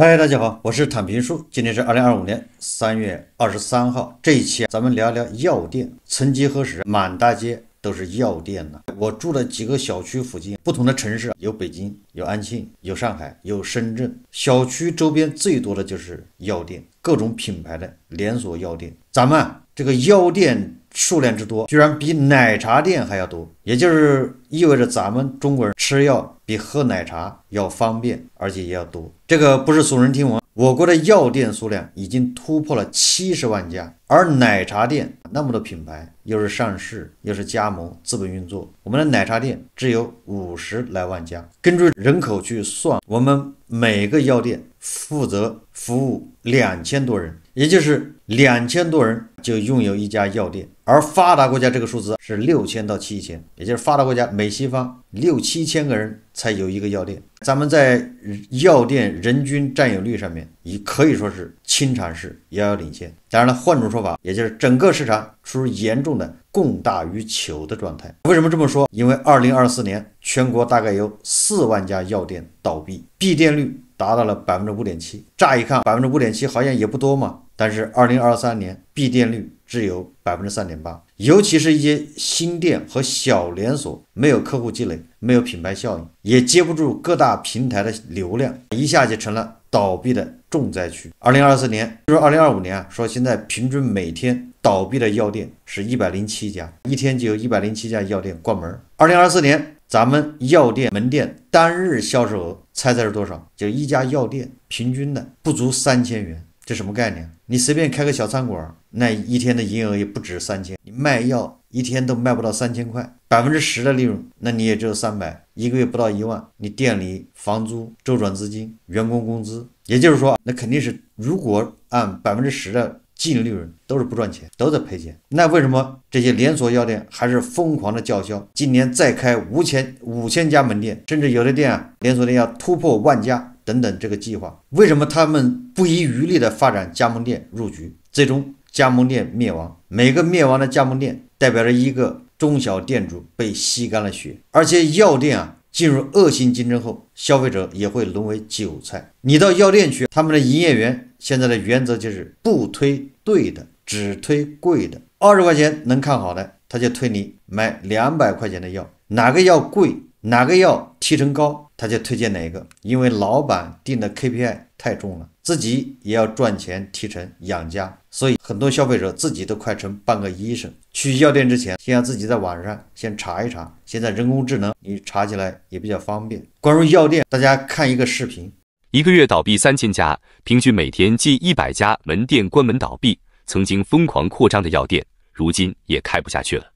嗨，大家好，我是坦平叔。今天是2025年3月23号。这一期咱们聊聊药店。曾几何时，满大街都是药店呢。我住的几个小区附近，不同的城市有北京，有安庆，有上海，有深圳。小区周边最多的就是药店，各种品牌的连锁药店。咱们这个药店数量之多，居然比奶茶店还要多，也就是意味着咱们中国人吃药比喝奶茶要方便，而且也要多。这个不是耸人听闻，我国的药店数量已经突破了70万家，而奶茶店那么多品牌，又是上市又是加盟，资本运作，我们的奶茶店只有50来万家。根据人口去算，我们每个药店负责服务2000多人，也就是2000多人就拥有一家药店。而发达国家这个数字是6000到7000，也就是发达国家美西方6、7千个人才有一个药店。咱们在药店人均占有率上面也可以说是清长市遥遥领先。当然了，换种说法，也就是整个市场处于严重的供大于求的状态。为什么这么说？因为2024年全国大概有4万家药店倒闭，闭店率达到了5.7%。乍一看5.7%好像也不多嘛，但是2023年闭店率只有3.8%。尤其是一些新店和小连锁，没有客户积累，没有品牌效应，也接不住各大平台的流量，一下就成了倒闭的重灾区。2024年就是2025年说现在平均每天倒闭的药店是107家，一天就有107家药店关门。2024年咱们药店门店单日销售额猜是多少？就一家药店平均的不足3000元。这什么概念？你随便开个小餐馆，那一天的营业额也不止3000，你卖药一天都卖不到3000块，10%的利润，那你也只有300，一个月不到1万，你店里房租、周转资金、员工工资，也就是说，那肯定是如果按10%的净利润都是不赚钱，都在赔钱。那为什么这些连锁药店还是疯狂的叫嚣，今年再开5000家门店，甚至有的店连锁店要突破10000家等等这个计划？为什么他们不遗余力的发展加盟店入局，最终加盟店灭亡？每个灭亡的加盟店代表着一个中小店主被吸干了血。而且药店进入恶性竞争后，消费者也会沦为韭菜。你到药店去，他们的营业员现在的原则就是不推对的，只推贵的。20块钱能看好的，他就推你买200块钱的药，哪个药贵，哪个药提成高，他就推荐哪个。因为老板定的 KPI 太重了，自己也要赚钱提成养家，所以很多消费者自己都快成半个医生。去药店之前，先要自己在网上先查一查，现在人工智能你查起来也比较方便。关于药店，大家看一个视频。一个月倒闭3000家，平均每天近100家门店关门倒闭。曾经疯狂扩张的药店，如今也开不下去了。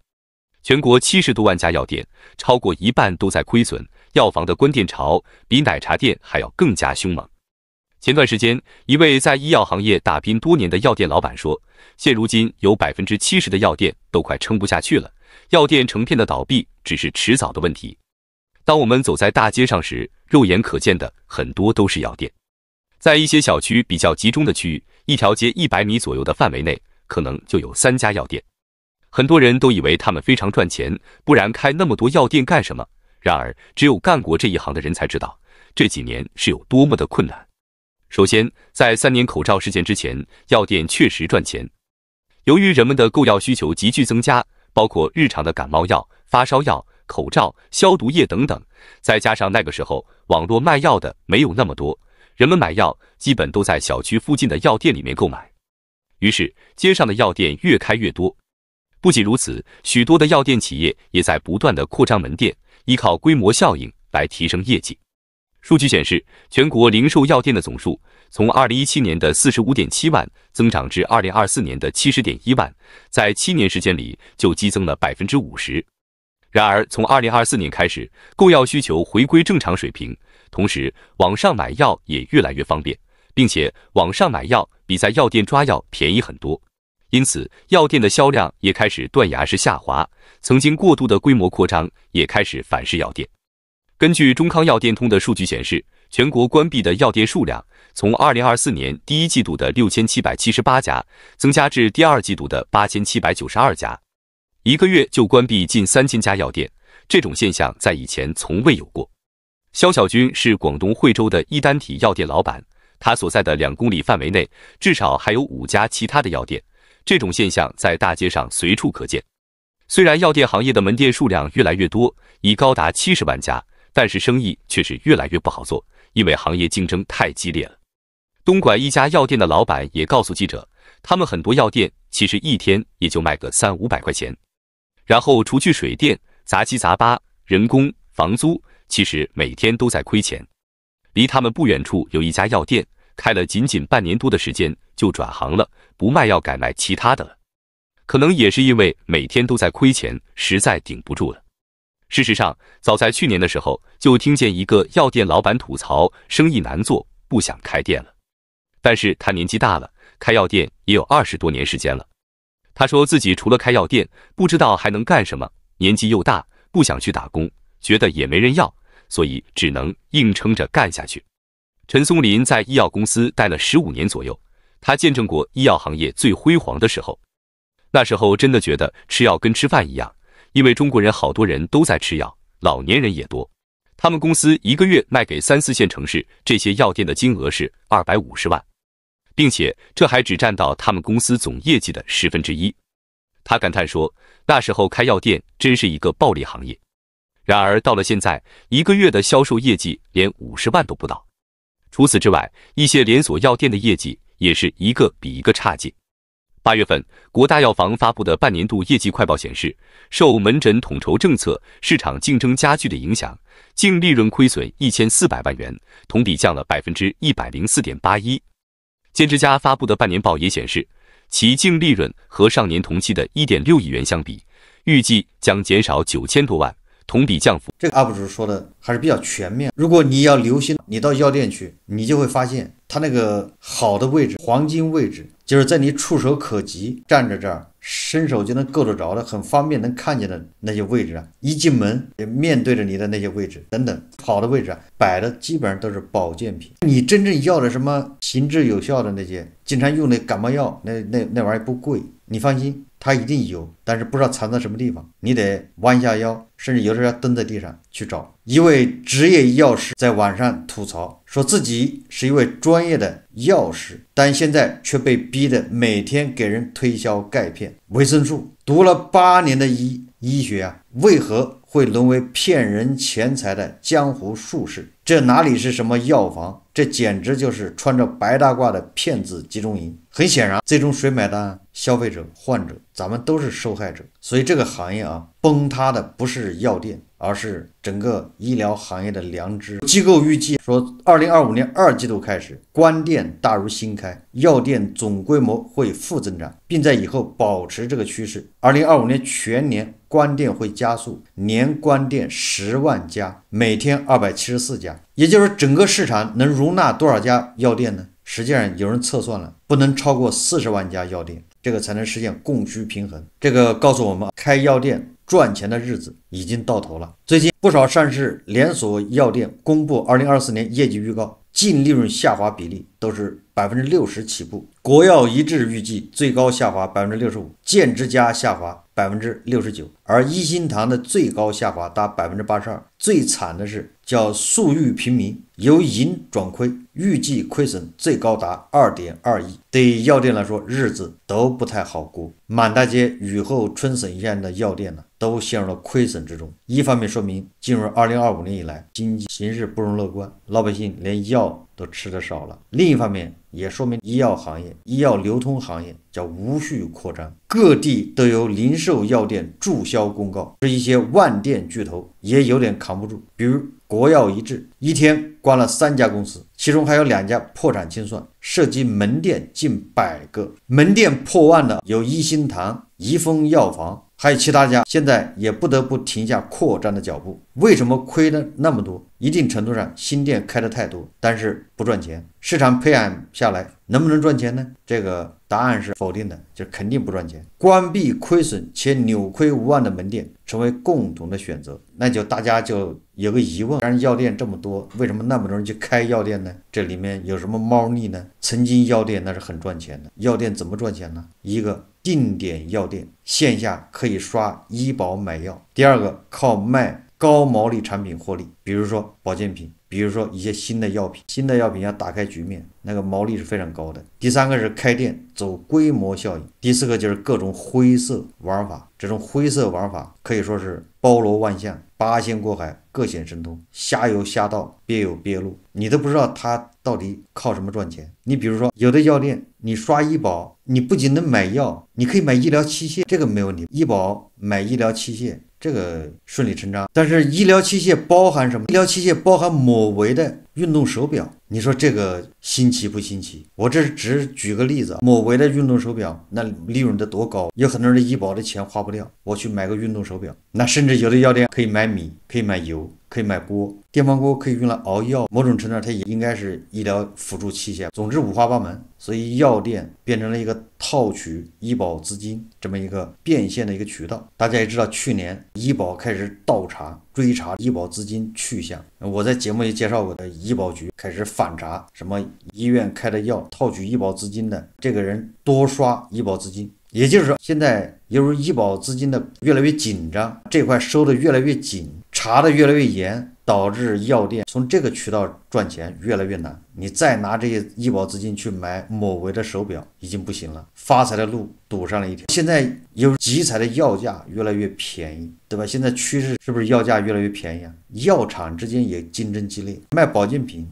全国70多万家药店，超过一半都在亏损，药房的关店潮比奶茶店还要更加凶猛。前段时间，一位在医药行业打拼多年的药店老板说，现如今有70%的药店都快撑不下去了，药店成片的倒闭只是迟早的问题。当我们走在大街上时，肉眼可见的很多都是药店。在一些小区比较集中的区域，一条街100米左右的范围内，可能就有3家药店。很多人都以为他们非常赚钱，不然开那么多药店干什么？然而，只有干过这一行的人才知道，这几年是有多么的困难。首先，在3年口罩事件之前，药店确实赚钱。由于人们的购药需求急剧增加，包括日常的感冒药、发烧药、口罩、消毒液等等，再加上那个时候网络卖药的没有那么多，人们买药基本都在小区附近的药店里面购买，于是街上的药店越开越多。不仅如此，许多的药店企业也在不断的扩张门店，依靠规模效应来提升业绩。数据显示，全国零售药店的总数从2017年的45.7万增长至2024年的70.1万，在7年时间里就激增了50%。然而，从2024年开始，购药需求回归正常水平，同时网上买药也越来越方便，并且网上买药比在药店抓药便宜很多，因此药店的销量也开始断崖式下滑，曾经过度的规模扩张也开始反噬药店。根据中康药店通的数据显示，全国关闭的药店数量从2024年第一季度的6778家增加至第二季度的8792家，一个月就关闭近3000家药店，这种现象在以前从未有过。肖小军是广东惠州的一单体药店老板，他所在的2公里范围内至少还有5家其他的药店，这种现象在大街上随处可见。虽然药店行业的门店数量越来越多，已高达70万家，但是生意却是越来越不好做，因为行业竞争太激烈了。东莞一家药店的老板也告诉记者，他们很多药店其实一天也就卖个300-500块钱，然后除去水电、杂七杂八、人工、房租，其实每天都在亏钱。离他们不远处有一家药店，开了仅仅半年多的时间就转行了，不卖药改卖其他的了。可能也是因为每天都在亏钱，实在顶不住了。事实上，早在去年的时候，就听见一个药店老板吐槽生意难做，不想开店了。但是他年纪大了，开药店也有20多年时间了。他说自己除了开药店，不知道还能干什么，年纪又大，不想去打工，觉得也没人要，所以只能硬撑着干下去。陈松林在医药公司待了15年左右，他见证过医药行业最辉煌的时候。那时候真的觉得吃药跟吃饭一样，因为中国人好多人都在吃药，老年人也多。他们公司一个月卖给3、4线城市这些药店的金额是250万，并且这还只占到他们公司总业绩的1/10。他感叹说，那时候开药店真是一个暴利行业。然而到了现在，一个月的销售业绩连50万都不到。除此之外，一些连锁药店的业绩也是一个比一个差劲。8月份，国大药房发布的半年度业绩快报显示，受门诊统筹政策、市场竞争加剧的影响，净利润亏损1400万元，同比降了104.81%。建之家发布的半年报也显示，其净利润和上年同期的1.6亿元相比，预计将减少9000多万，同比降幅。这个 UP 主说的还是比较全面。如果你要留心，你到药店去，你就会发现它那个好的位置，黄金位置，就是在你触手可及，站着这儿，伸手就能够得着的，很方便能看见的那些位置啊，一进门也面对着你的那些位置等等，好的位置啊，摆的基本上都是保健品。你真正要的什么行之有效的那些，经常用的感冒药，那玩意儿不贵，你放心。它一定有，但是不知道藏在什么地方，你得弯下腰，甚至有的时候要蹲在地上去找。一位职业药师在网上吐槽，说自己是一位专业的药师，但现在却被逼得每天给人推销钙片、维生素。读了8年的医学啊，为何会沦为骗人钱财的江湖术士？这哪里是什么药房，这简直就是穿着白大褂的骗子集中营。很显然，最终谁买单？消费者、患者，咱们都是受害者。所以这个行业啊，崩塌的不是药店，而是整个医疗行业的良知。机构预计说，2025年2季度开始，关店大如新开，药店总规模会负增长，并在以后保持这个趋势。2025年全年关店会加速，年关店10万家，每天274家，也就是整个市场能容纳多少家药店呢？实际上有人测算了，不能超过40万家药店，这个才能实现供需平衡。这个告诉我们，开药店赚钱的日子已经到头了。最近不少上市连锁药店公布2024年业绩预告，净利润下滑比例都是60%起步。国药一致预计最高下滑65%，建之家下滑69%，而一心堂的最高下滑达82%。最惨的是叫粟裕平民，由盈转亏，预计亏损最高达2.2亿。对于药店来说，日子都不太好过。满大街雨后春笋一样的药店呢，都陷入了亏损之中。一方面说明进入2025年以来，经济形势不容乐观，老百姓连药都吃得少了。另一方面也说明医药行业、医药流通行业叫无序扩张，各地都有零售药店注销公告，是一些万店巨头也有点扛不住。比如国药一致一天关了3家公司，其中还有2家破产清算，涉及门店近100个。门店破万的有一心堂、怡丰药房，还有其他家，现在也不得不停下扩张的脚步。为什么亏了那么多？一定程度上新店开的太多，但是不赚钱，市场培养下来能不能赚钱呢？这个答案是否定的，就肯定不赚钱。关闭亏损且扭亏无望的门店成为共同的选择，那就大家就有个疑问，然药店这么多，为什么那么多人去开药店呢？这里面有什么猫腻呢？曾经药店那是很赚钱的，药店怎么赚钱呢？一个定点药店，线下可以刷医保买药；第二个靠卖高毛利产品获利，比如说保健品，比如说一些新的药品要打开局面，那个毛利是非常高的。第三个是开店走规模效应，第四个就是各种灰色玩法。这种灰色玩法可以说是包罗万象，八仙过海，各显神通，瞎有瞎道，别有别路，你都不知道他到底靠什么赚钱。你比如说有的药店，你刷医保，你不仅能买药，你可以买医疗器械，这个没问题，医保买医疗器械这个顺理成章。但是医疗器械包含什么？医疗器械包含某维的运动手表，你说这个新奇不新奇？我这只举个例子，某维的运动手表那利润得多高，有很多人的医保的钱花不掉，我去买个运动手表。那甚至有的药店可以买米，可以买油，可以买锅，电饭锅可以用来熬药，某种程度上它也应该是医疗辅助器械。总之五花八门，所以药店变成了一个套取医保资金这么一个变现的一个渠道。大家也知道，去年医保开始倒查追查医保资金去向，我在节目也介绍过的，医保局开始反查什么医院开的药套取医保资金的这个人多刷医保资金。也就是说，现在由于医保资金的越来越紧张，这块收的越来越紧，查的越来越严，导致药店从这个渠道赚钱越来越难。你再拿这些医保资金去买某维的手表已经不行了，发财的路堵上了一条。现在有集采的药价越来越便宜，对吧？现在趋势是不是药价越来越便宜啊？药厂之间也竞争激烈，卖保健品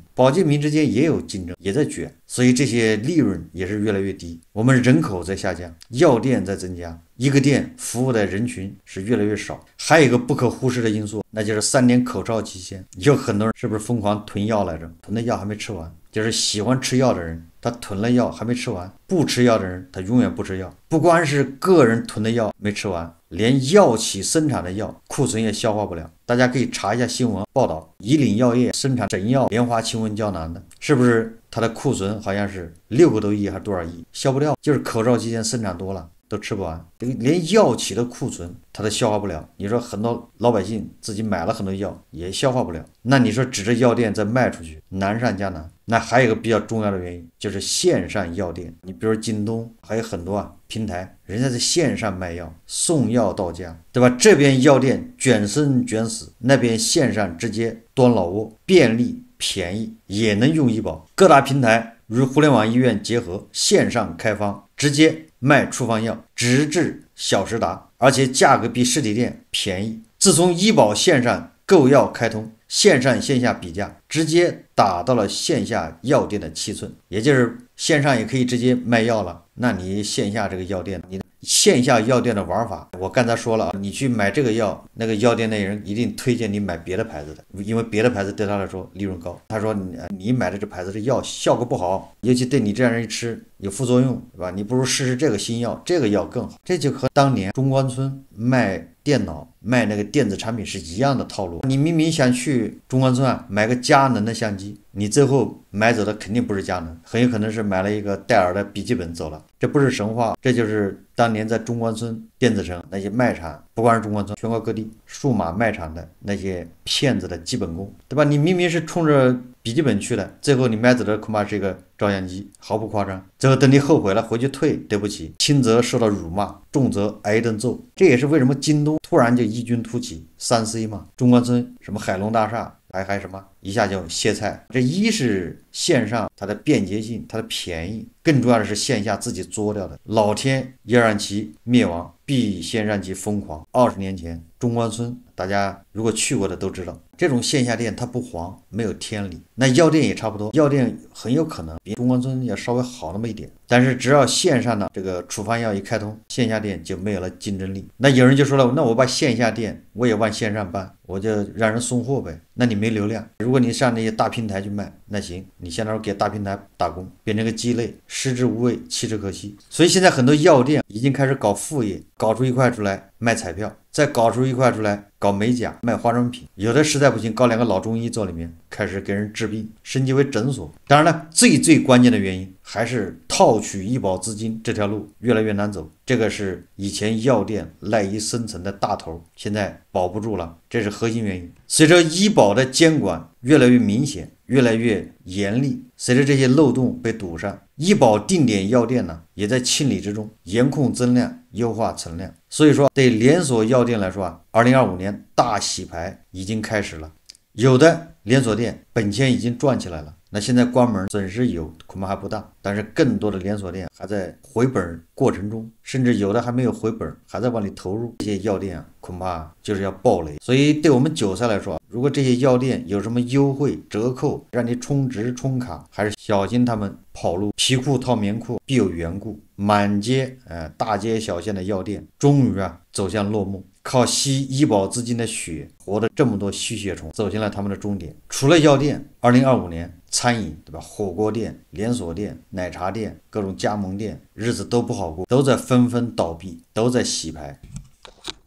之间也有竞争，也在卷，所以这些利润也是越来越低。我们人口在下降，药店在增加，一个店服务的人群是越来越少。还有一个不可忽视的因素，那就是3年口罩期间，有很多人是不是疯狂囤药来着？囤的药还没吃完，就是喜欢吃药的人，他囤了药还没吃完；不吃药的人，他永远不吃药。不光是个人囤的药没吃完，连药企生产的药库存也消化不了。大家可以查一下新闻报道，以岭药业生产神药莲花清瘟胶囊的，是不是它的库存好像是6个多亿还是多少亿，消不掉，就是口罩期间生产多了都吃不完。这个连药企的库存它都消化不了，你说很多老百姓自己买了很多药也消化不了，那你说指着药店再卖出去，难上加难。那还有一个比较重要的原因，就是线上药店，你比如京东还有很多平台，人家在线上卖药，送药到家，对吧？这边药店卷生卷死，那边线上直接端老窝，便利便宜，也能用医保。各大平台与互联网医院结合，线上开方，直接卖处方药，直至小时达，而且价格比实体店便宜。自从医保线上购药开通，线上线下比价直接打到了线下药店的7寸，也就是线上也可以直接卖药了，那你线下这个药店，你线下药店的玩法，我刚才说了，你去买这个药，那个药店的人一定推荐你买别的牌子的，因为别的牌子对他来说利润高。他说你买的这牌子的药效果不好，尤其对你这样人一吃有副作用，对吧？你不如试试这个新药，这个药更好。这就和当年中关村卖电脑卖那个电子产品是一样的套路。你明明想去中关村买个佳能的相机，你最后买走的肯定不是佳能，很有可能是买了一个戴尔的笔记本走了。这不是神话，这就是当年在中关村电子城那些卖场，不光是中关村，全国各地数码卖场的那些骗子的基本功，对吧？你明明是冲着笔记本去的，最后你买走的恐怕是一个照相机，毫不夸张。最后等你后悔了回去退，对不起，轻则受到辱骂，重则挨一顿揍。这也是为什么京东突然就异军突起，3C 嘛，中关村什么海龙大厦还什么一下就歇菜。这一是线上它的便捷性，它的便宜，更重要的是线下自己作掉的。老天要让其灭亡，必先让其疯狂。20年前中关村，大家如果去过的都知道，这种线下店它不黄，没有天理。那药店也差不多，药店很有可能比中关村要稍微好那么一点，但是只要线上的这个处方药一开通，线下店就没有了竞争力。那有人就说了，那我把线下店我也往线上搬，我就让人送货呗。那你没流量，如果你上那些大平台去卖，那行，你相当于给大平台打工，变成个鸡肋，食之无味，弃之可惜。所以现在很多药店已经开始搞副业，搞出一块出来卖彩票，再搞出一块出来搞美甲卖化妆品，有的实在不行搞2个老中医坐里面，开始给人治病，升级为诊所。当然了，最关键的原因还是套取医保资金这条路越来越难走，这个是以前药店赖以生存的大头，现在保不住了，这是核心原因。随着医保的监管越来越明显，越来越严厉，随着这些漏洞被堵上，医保定点药店呢也在清理之中，严控增量，优化存量。所以说对连锁药店来说2025年大洗牌已经开始了。有的连锁店本钱已经赚起来了，那现在关门损失有，恐怕还不大，但是更多的连锁店还在回本过程中，甚至有的还没有回本，还在往里投入。这些药店啊，恐怕就是要暴雷。所以对我们韭菜来说，如果这些药店有什么优惠折扣，让你充值充卡，还是小心他们跑路。皮裤套棉裤必有缘故，满街大街小巷的药店终于走向落幕。靠吸医保资金的血活的这么多吸血虫走进了他们的终点。除了药店，2025年餐饮对吧，火锅店、连锁店、奶茶店、各种加盟店日子都不好过，都在纷纷倒闭，都在洗牌。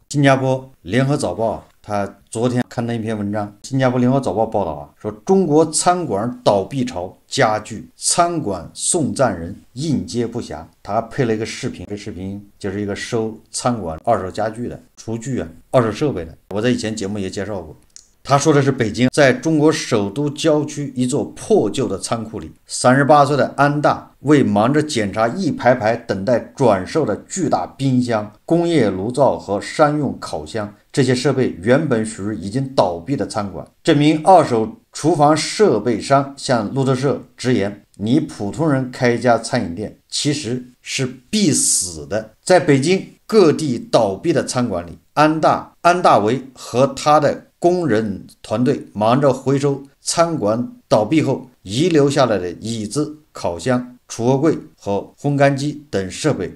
新加坡联合早报他昨天刊登一篇文章，新加坡联合早报报道说中国餐馆倒闭潮加剧，餐馆送赞人应接不暇。他还配了一个视频，这视频就是一个收餐馆二手家具的、厨具二手设备的，我在以前节目也介绍过。他说的是北京，在中国首都郊区一座破旧的仓库里，38岁的安大为忙着检查一排排等待转售的巨大冰箱、工业炉灶和商用烤箱，这些设备原本属于已经倒闭的餐馆。这名二手厨房设备商向路透社直言，你普通人开一家餐饮店其实是必死的。在北京各地倒闭的餐馆里，安大为和他的工人团队忙着回收餐馆倒闭后遗留下来的椅子、烤箱、储物柜和烘干机等设备。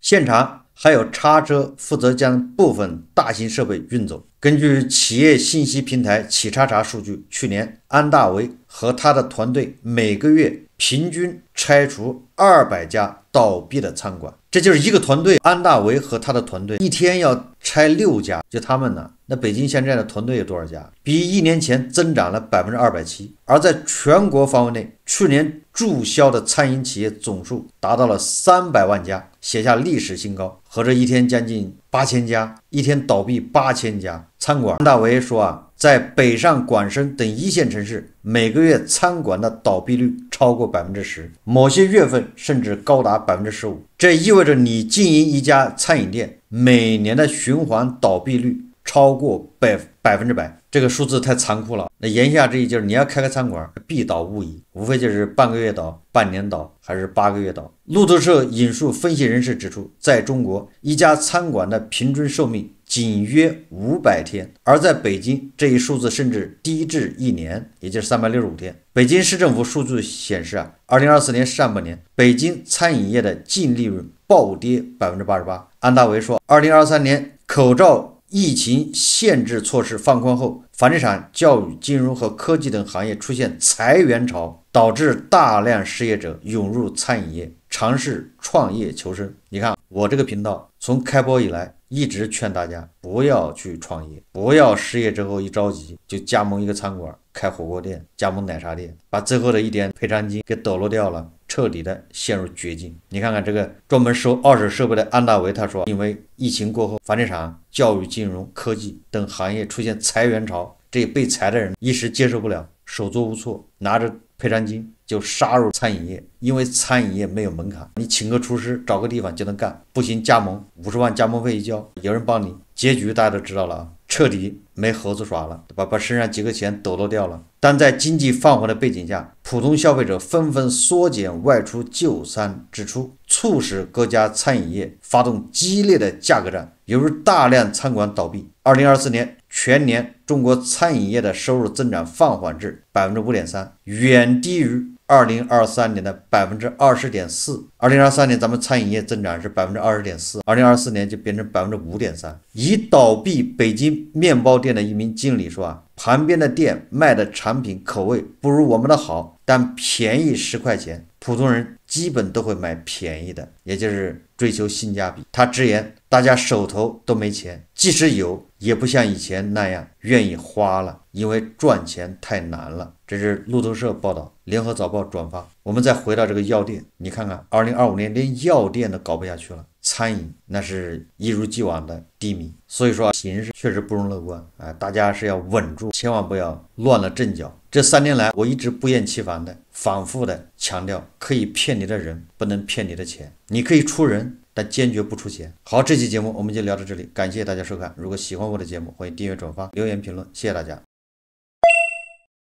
现场还有叉车负责将部分大型设备运走。根据企业信息平台企查查数据，去年安大为和他的团队每个月平均拆除200家倒闭的餐馆。这就是一个团队，安大为和他的团队一天要拆6家，就他们呢，那北京现在的团队有多少家？比1年前增长了270%。而在全国范围内，去年注销的餐饮企业总数达到了300万家，写下历史新高，合着一天将近8000家，一天倒闭8000家餐馆。安大为说在北上广深等一线城市，每个月餐馆的倒闭率超过10%，某些月份甚至高达15%。这意味着你经营一家餐饮店，每年的循环倒闭率超过100%，这个数字太残酷了。那言下之意就是你要开个餐馆，必倒无疑，无非就是半个月倒、半年倒，还是8个月倒。路透社引述分析人士指出，在中国一家餐馆的平均寿命仅约500天，而在北京这一数字甚至低至1年，也就是365天。北京市政府数据显示2024年上半年北京餐饮业的净利润暴跌88%。安大为说，2023年口罩疫情限制措施放宽后，房地产、教育、金融和科技等行业出现裁员潮，导致大量失业者涌入餐饮业，尝试创业求生。你看我这个频道从开播以来一直劝大家不要去创业，不要失业之后一着急就加盟一个餐馆、开火锅店、加盟奶茶店，把最后的一点赔偿金给抖落掉了，彻底的陷入绝境。你看看这个专门收二手设备的安大为，他说因为疫情过后，房地产、教育、金融、科技等行业出现裁员潮，这被裁的人一时接受不了，手足无措，拿着赔偿金就杀入餐饮业。因为餐饮业没有门槛，你请个厨师找个地方就能干，不行加盟50万加盟费一交，有人帮你，结局大家都知道了彻底没猴子耍了，把身上几个钱抖落掉了。但在经济放缓的背景下，普通消费者纷纷缩减外出就餐支出，促使各家餐饮业发动激烈的价格战，犹如大量餐馆倒闭。2024年全年中国餐饮业的收入增长放缓至 5.3%， 远低于2023年的 20.4%。 2023年咱们餐饮业增长是 20.4%， 2024年就变成 5.3%。 已倒闭北京面包店的一名经理说旁边的店卖的产品口味不如我们的好，但便宜10块钱，普通人基本都会买便宜的，也就是追求性价比。他直言大家手头都没钱，即使有也不像以前那样愿意花了，因为赚钱太难了。这是路透社报道，联合早报转发。我们再回到这个药店，你看看2025年连药店都搞不下去了，餐饮那是一如既往的低迷。所以说形势确实不容乐观大家是要稳住，千万不要乱了阵脚。这3年来我一直不厌其烦的反复的强调，可以骗你的人不能骗你的钱，你可以出人但坚决不出钱。好，这期节目我们就聊到这里，感谢大家收看。如果喜欢我的节目，欢迎订阅、转发、留言、评论，谢谢大家。